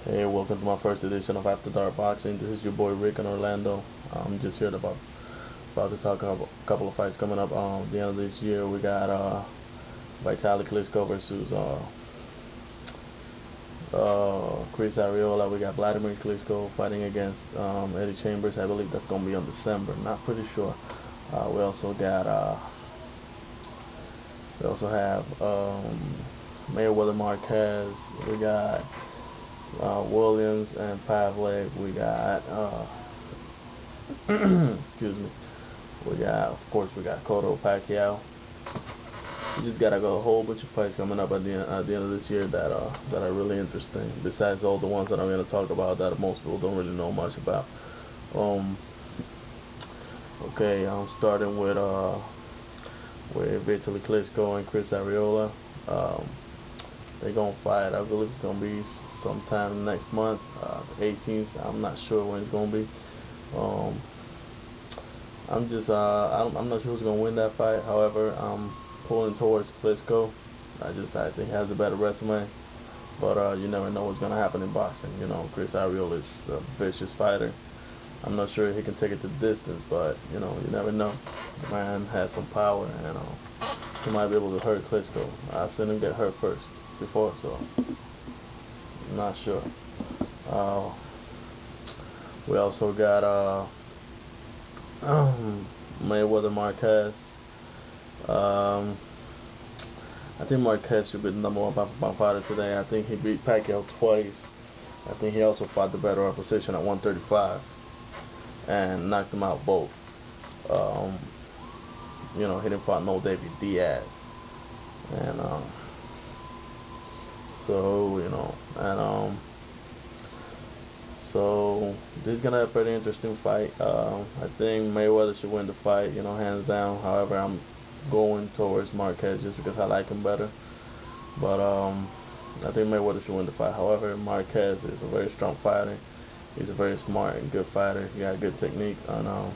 Hey, welcome to my first edition of After Dark Boxing. This is your boy Rick in Orlando. I'm just here about to talk about a couple of fights coming up. At the end of this year, we got Klikshko versus Chris Arreola. We got Vladimir Klitschko fighting against Eddie Chambers. I believe that's gonna be on December. Not pretty sure. We also got we also have Mayweather Marquez. We got Williams and Pavlik. We got excuse me. We got, of course, we got Cotto, Pacquiao. We just got a whole bunch of fights coming up at the end of this year that are really interesting. Besides all the ones that I'm going to talk about that most people don't really know much about. Um, okay, I'm starting with Vitaly Klitschko and Chris Arreola. Um, they're gonna fight. I believe it's gonna be sometime next month, the 18th. I'm not sure when it's gonna be. Um, I'm not sure who's gonna win that fight. However, I'm pulling towards Klitschko. I think he has a better resume, but you never know what's gonna happen in boxing. You know, Chris Arreola is a vicious fighter. I'm not sure he can take it to the distance, but you never know. The man has some power, and he might be able to hurt Klitschko. I've seen him get hurt first before, so I'm not sure. Uh, we also got Mayweather Marquez. Um, I think Marquez should be the number one pound fighter today. I think he beat Pacquiao twice. I think he also fought the better opposition at 135 and knocked him out both. Um, he didn't fight no David Diaz, and so and so this is gonna be a pretty interesting fight. I think Mayweather should win the fight, hands down. However, I'm going towards Marquez just because I like him better. But I think Mayweather should win the fight. However, Marquez is a very strong fighter. He's a very smart and good fighter. He got good technique, and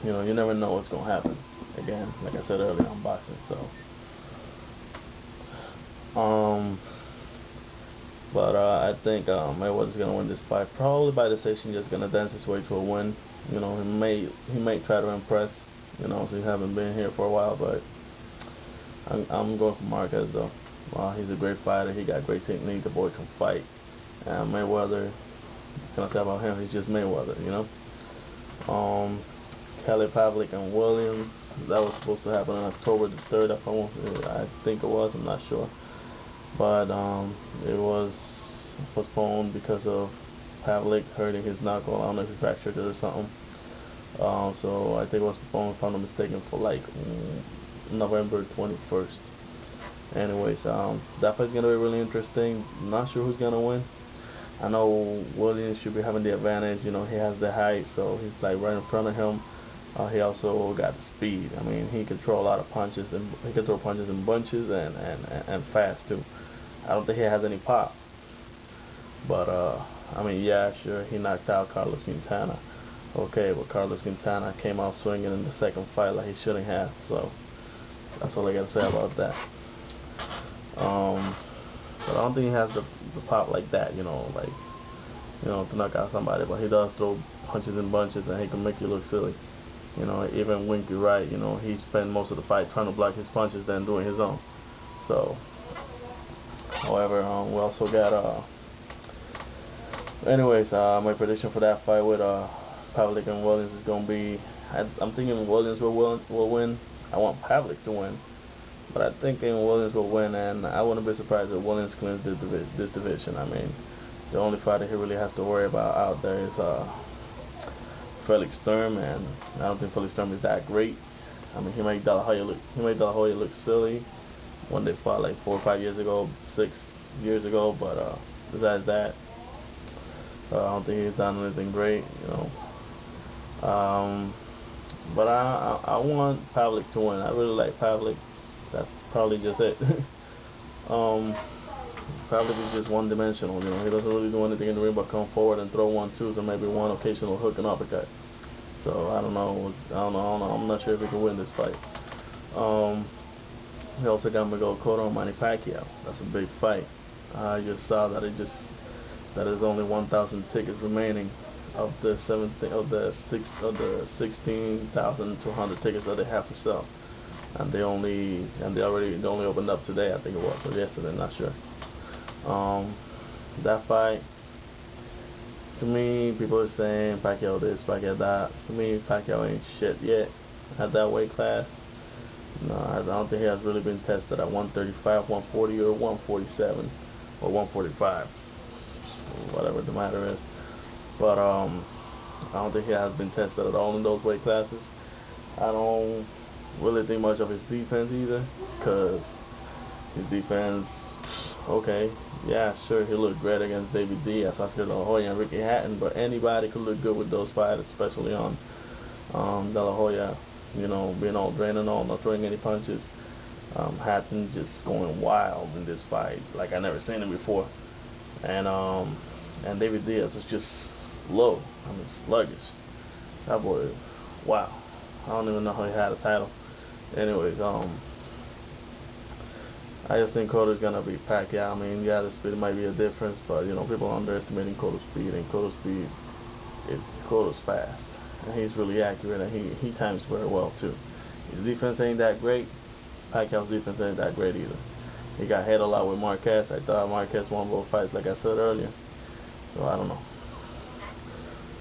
you never know what's gonna happen. Again, like I said earlier, I'm boxing, so. Um, but I think Mayweather's gonna win this fight, probably by decision. Just gonna dance his way to a win. He may try to impress. So he haven't been here for a while, but I'm going for Marquez though. He's a great fighter. He got great technique. The boy can fight. And Mayweather, what can I say about him? He's just Mayweather. Um, Kelly Pavlik and Williams. That was supposed to happen on October the 3rd. I think it was. I'm not sure, but it was postponed because of Pavlik hurting his knuckle. I don't know if he fractured it or something. So I think it was postponed, if I'm not mistaken, for like November 21st. Anyways, that fight's gonna be really interesting. Not sure who's gonna win. I know Williams should be having the advantage. He has the height, so he's like right in front of him. He also got the speed. I mean, he can throw a lot of punches, and he can throw punches in bunches and fast too. I don't think he has any pop, but I mean, yeah, sure, he knocked out Carlos Quintana. Okay, but Carlos Quintana came out swinging in the second fight like he shouldn't have. So that's all I gotta say about that. Um, but I don't think he has the pop like that. To knock out somebody. But he does throw punches in bunches, and he can make you look silly. Even Winky Wright, he spent most of the fight trying to block his punches than doing his own. So, however, we also got anyways, my prediction for that fight with Pavlik and Williams is gonna be. I'm thinking Williams will win. I want Pavlik to win, but I think Williams will win, and I wouldn't be surprised if Williams cleans this division. I mean, the only fighter he really has to worry about out there is Felix Sturm, and I don't think Felix Sturm is that great. I mean, he made De La Hoya look silly when they fought like 4 or 5 years ago, 6 years ago. But besides that, I don't think he's done anything great. Um, but I want Pavlik to win. I really like Pavlik. That's probably just it. um, Pavlik is just one dimensional. He doesn't really do anything in the ring but come forward and throw 1-2s and maybe one occasional hook and uppercut. So I don't know. I'm not sure if he can win this fight. Um, he also got Miguel Cotto and Manny Pacquiao. That's a big fight. I just saw that that is only 1,000 tickets remaining of the 16,200 tickets that they have for sale, and they only opened up today, I think it was, or yesterday, not sure. Um, that fight, to me, people are saying Pacquiao this, Pacquiao that. To me, Pacquiao ain't shit yet at that weight class. No, I don't think he has really been tested at 135, 140, or 147, or 145, whatever the matter is. But I don't think he has been tested at all in those weight classes. I don't really think much of his defense either, because his defense, okay, yeah, sure, he looked great against David Diaz, Oscar De La Hoya, and Ricky Hatton, but anybody could look good with those fights, especially on De La Hoya, being all drained and all, not throwing any punches. Hatton just going wild in this fight, like I never seen him before. And David Diaz was just slow. I mean, sluggish. That boy, wow. I don't even know how he had a title. Anyways, I just think Cotto's gonna be Pacquiao. I mean, yeah, the speed might be a difference, but people are underestimating Cotto's speed, and Cotto's fast, and he's really accurate, and he times very well too. His defense ain't that great. Pacquiao's defense ain't that great either. He got hit a lot with Marquez. I thought Marquez won both fights, like I said earlier. So I don't know.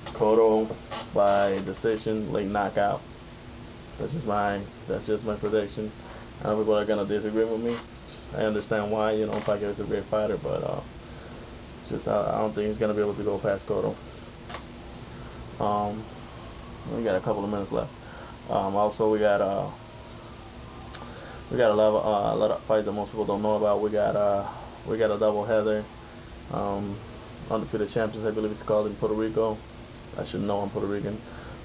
Cotto by decision, late knockout. That's just my prediction. I know people are gonna disagree with me. I understand why. Pacquiao is a great fighter, but it's just I don't think he's gonna be able to go past Cotto. We got a couple of minutes left. Also, we got a lot of fights that most people don't know about. We got a double header. Undefeated champions, I believe it's called, in Puerto Rico. I should know, I'm Puerto Rican.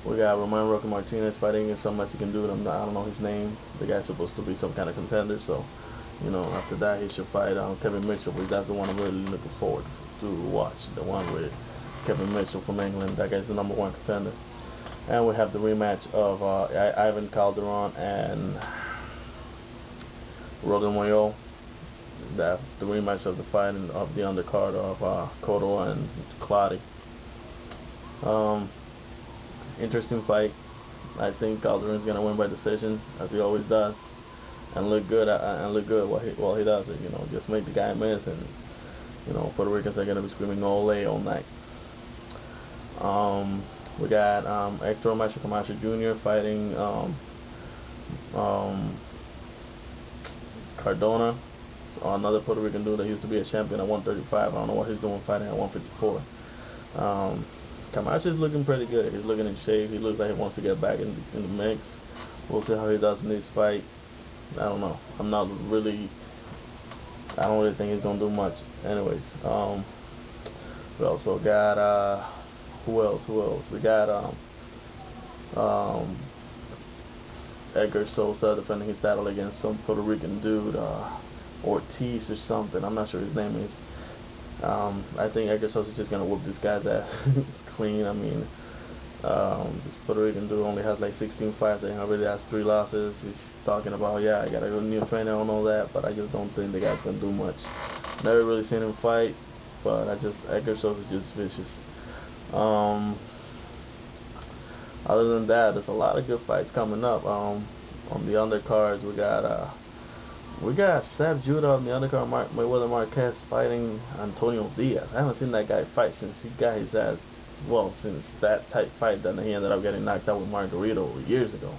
We got Roman Roque Martinez fighting against some Mexican dude. I don't know his name. The guy's supposed to be some kind of contender, so after that he should fight Kevin Mitchell. But that's the one I'm really looking forward to watch. The one with Kevin Mitchell from England. That guy's the #1 contender. And we have the rematch of Ivan Calderon and Rodan Moyol. That's the rematch of the fight of the undercard of Cotto and Clottey. Interesting fight. I think Calderon's gonna win by decision, as he always does, and look good while he does it. Just make the guy miss, and Puerto Ricans are gonna be screaming "Ole" all night. We got Hector Macho Camacho Jr. fighting Cardona. So another Puerto Rican dude that used to be a champion at 135. I don't know what he's doing fighting at 154. Camacho's looking pretty good. He's looking in shape. He looks like he wants to get back in the mix. We'll see how he does in this fight. I don't know. I don't really think he's gonna do much. Anyways, we also got who else? We got Edgar Sosa defending his title against some Puerto Rican dude, Ortiz or something. I'm not sure his name is. I think Edgar Sosa's just gonna whoop this guy's ass clean. I mean, this Puerto Rican dude only has like 16 fights and he already has 3 losses. He's talking about, yeah, I got a good new trainer and all that, but I just don't think the guy's gonna do much. Never really seen him fight, but Edgar Sosa's just vicious. Other than that, there's a lot of good fights coming up. On the undercards, we got Sab Judah on the undercard, Mayweather Marquez fighting Antonio Diaz. I haven't seen that guy fight since he got his ass, since that type fight that he ended up getting knocked out with Margarito years ago.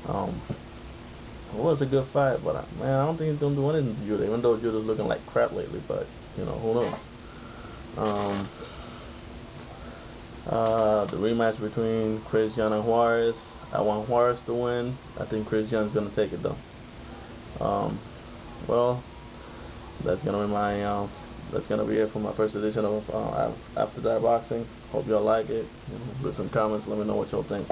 It was a good fight, but man, I don't think he's gonna do anything to Judah, even though Judah's looking like crap lately. But who knows? The rematch between Chris John and Juarez. I want Juarez to win. I think Chris John's gonna take it though. Well, that's gonna be it for my first edition of After Dark Boxing. Hope y'all like it. Leave some comments. Let me know what y'all think.